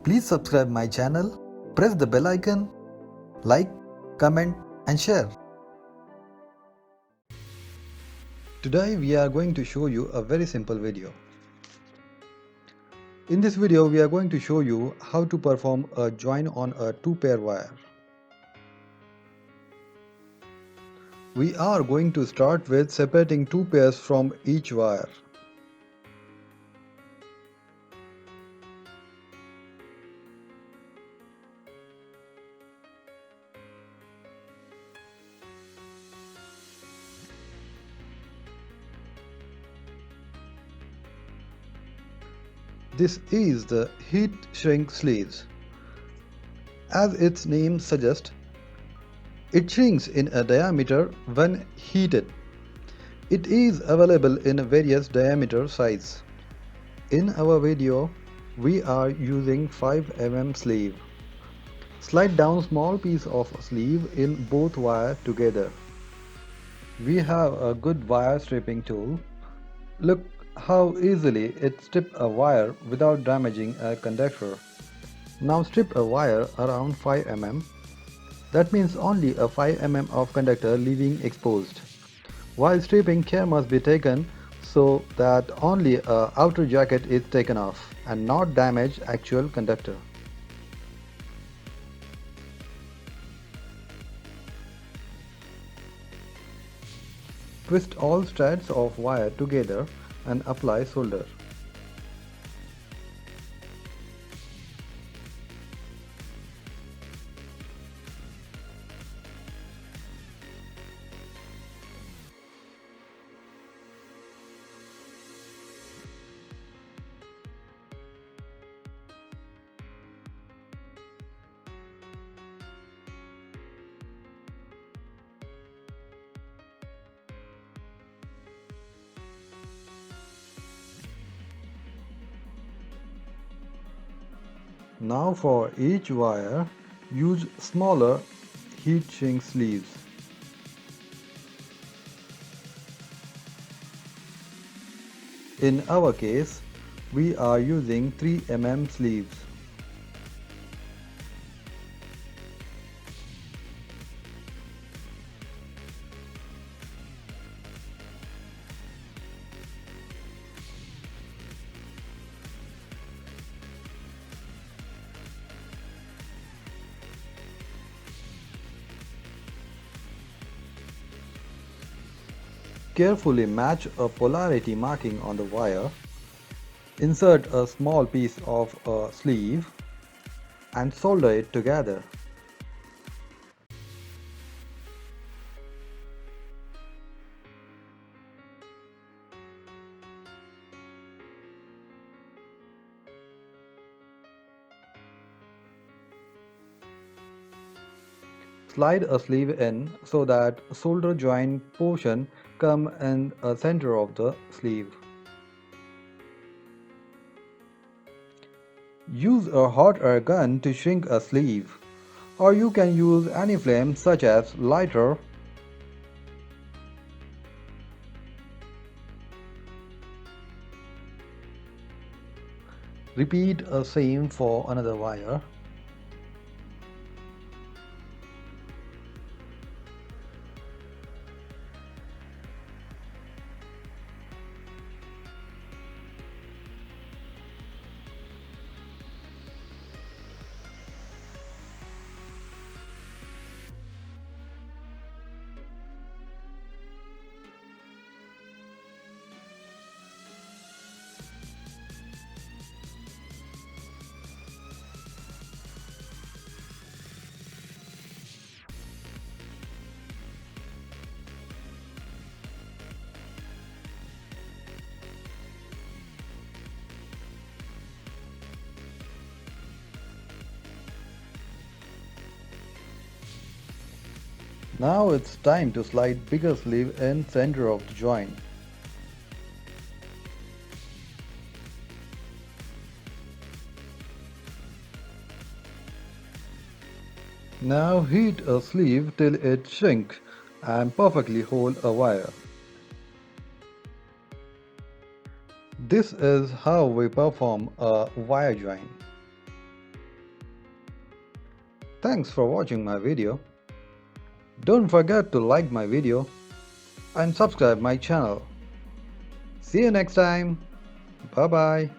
Please subscribe my channel, press the bell icon, like, comment and share. Today we are going to show you a very simple video. In this video we are going to show you how to perform a join on a 2-pair wire. We are going to start with separating 2 pairs from each wire. This is the heat shrink sleeves. As its name suggests, it shrinks in a diameter when heated. It is available in various diameter size. In our video, we are using 5 mm sleeve. Slide down small piece of sleeve in both wire together. We have a good wire stripping tool. Look how easily it strips a wire without damaging a conductor. Now strip a wire around 5 mm. That means only a 5 mm of conductor leaving exposed. While stripping, care must be taken so that only a outer jacket is taken off and not damage actual conductor. Twist all strands of wire together and apply solder. Now for each wire, use smaller heat shrink sleeves. In our case, we are using 3 mm sleeves. Carefully match a polarity marking on the wire. Insert a small piece of a sleeve and solder it together. Slide a sleeve in so that solder joint portion come in the center of the sleeve. Use a hot air gun to shrink a sleeve, or you can use any flame such as lighter. Repeat the same for another wire. Now it's time to slide bigger sleeve in center of the joint. Now heat a sleeve till it shrinks and perfectly hold a wire. This is how we perform a wire join. Thanks for watching my video. Don't forget to like my video and subscribe my channel. See you next time. Bye bye.